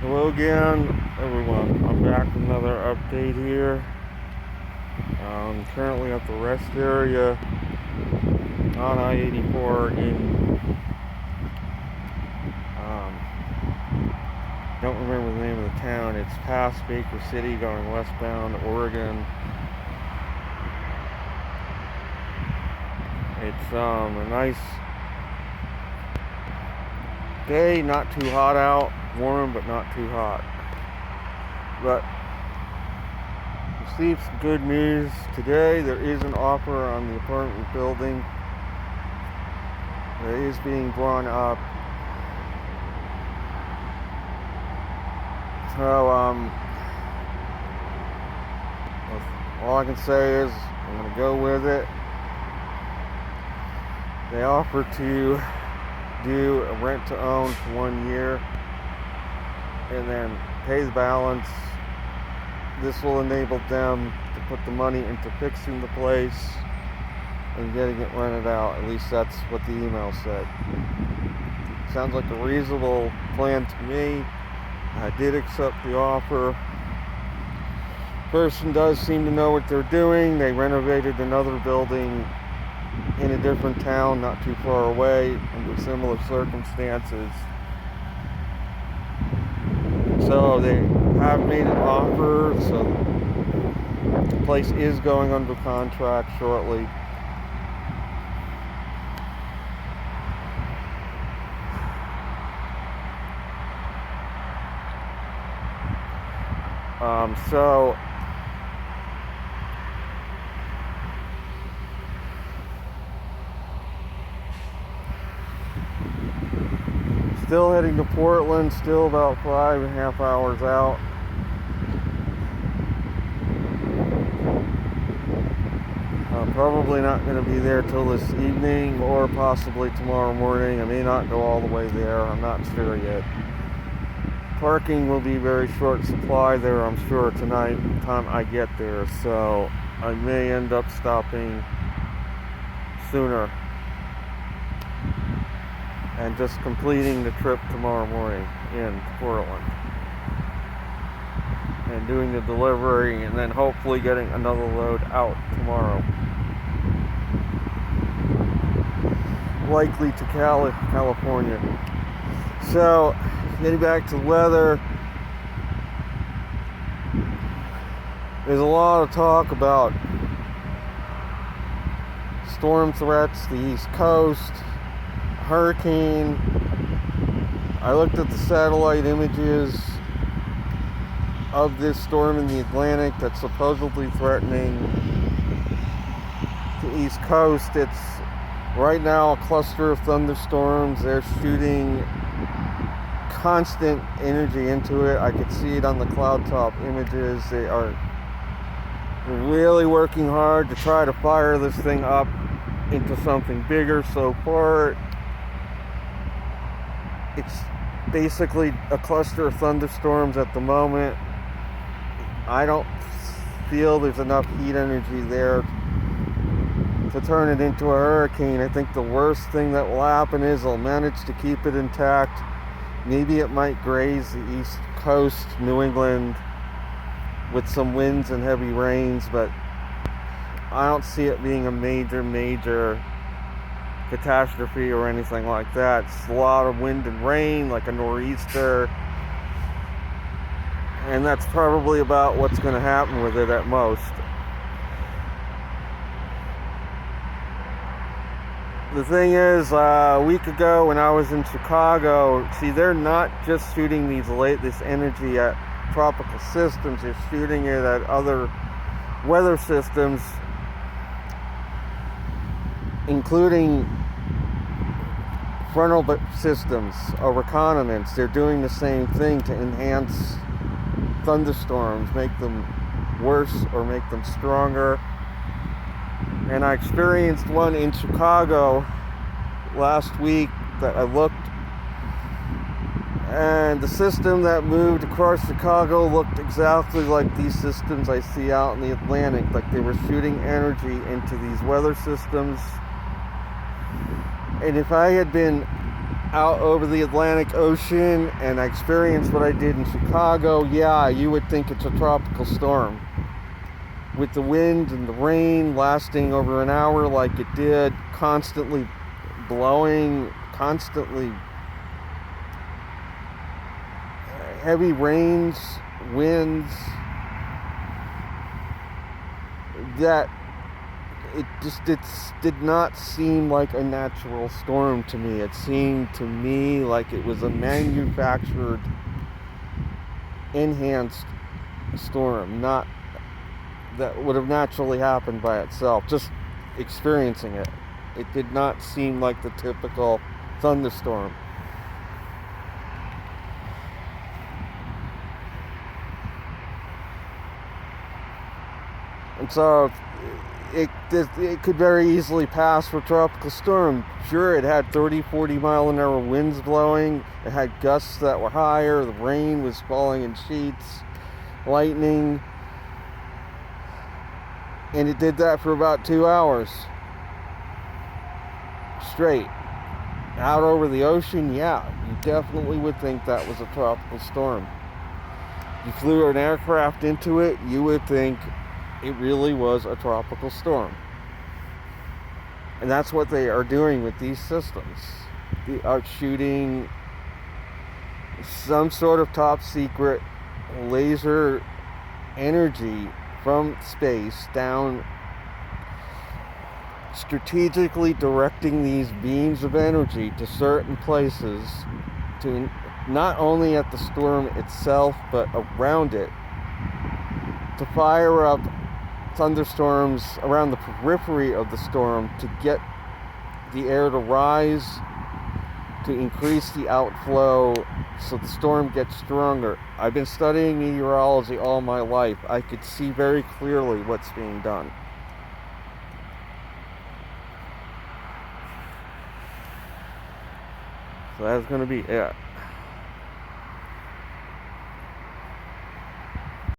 Hello again, everyone. I'm back with another update here. I'm currently at the rest area on I-84 in, don't remember the name of the town. It's past Baker City going westbound, Oregon. It's a nice day, not too hot out, warm but not too hot. But received some good news today. There is an offer on the apartment building that is being drawn up. So all I can say is I'm going to go with it. They offer to do a rent to own for 1 year and then pay the balance. This will enable them to put the money into fixing the place and getting it rented out. At least that's what the email said. Sounds like a reasonable plan to me. I did accept the offer. Person does seem to know what they're doing. They renovated another building in a different town not too far away under similar circumstances. So they have made an offer, so the place is going under contract shortly. So still heading to Portland, still about 5.5 hours out. I'm probably not going to be there till this evening or possibly tomorrow morning. I may not go all the way there. I'm not sure yet. Parking will be very short supply there, I'm sure, tonight by the time I get there, so I may end up stopping sooner and just completing the trip tomorrow morning in Portland and doing the delivery and then hopefully getting another load out tomorrow. Likely to California. So, getting back to the weather, there's a lot of talk about storm threats, the East Coast, hurricane. I looked at the satellite images of this storm in the Atlantic that's supposedly threatening the East Coast. It's right now a cluster of thunderstorms. They're shooting constant energy into it. I could see it on the cloud top images. They are really working hard to try to fire this thing up into something bigger. So far, it's basically a cluster of thunderstorms at the moment. I don't feel there's enough heat energy there to turn it into a hurricane. I think the worst thing that will happen is they'll manage to keep it intact. Maybe it might graze the East Coast, New England, with some winds and heavy rains, but I don't see it being a major catastrophe or anything like that. It's a lot of wind and rain, like a nor'easter, and that's probably about what's going to happen with it at most. The thing is, a week ago when I was in Chicago, see, they're not just shooting this energy at tropical systems, they're shooting it at other weather systems, including frontal systems or reconnaissance. They're doing the same thing to enhance thunderstorms, make them worse or make them stronger. And I experienced one in Chicago last week that I looked, and the system that moved across Chicago looked exactly like these systems I see out in the Atlantic, like they were shooting energy into these weather systems. And if I had been out over the Atlantic Ocean and I experienced what I did in Chicago, yeah, you would think it's a tropical storm. With the wind and the rain lasting over an hour like it did, constantly blowing, constantly heavy rains, winds, that it did not seem like a natural storm to me. It seemed to me like it was a manufactured, enhanced storm, not that would have naturally happened by itself. Just experiencing it, it did not seem like the typical thunderstorm. And so it could very easily pass for a tropical storm. Sure, it had 30, 40 mile an hour winds blowing. It had gusts that were higher. The rain was falling in sheets, lightning. And it did that for about 2 hours straight. Out over the ocean, yeah, you definitely would think that was a tropical storm. You flew an aircraft into it, you would think it really was a tropical storm. And that's what they are doing with these systems. They are shooting some sort of top secret laser energy from space down, strategically directing these beams of energy to certain places, to not only at the storm itself but around it, to fire up thunderstorms around the periphery of the storm, to get the air to rise, to increase the outflow so the storm gets stronger. I've been studying meteorology all my life. I could see very clearly what's being done. So that's going to be it.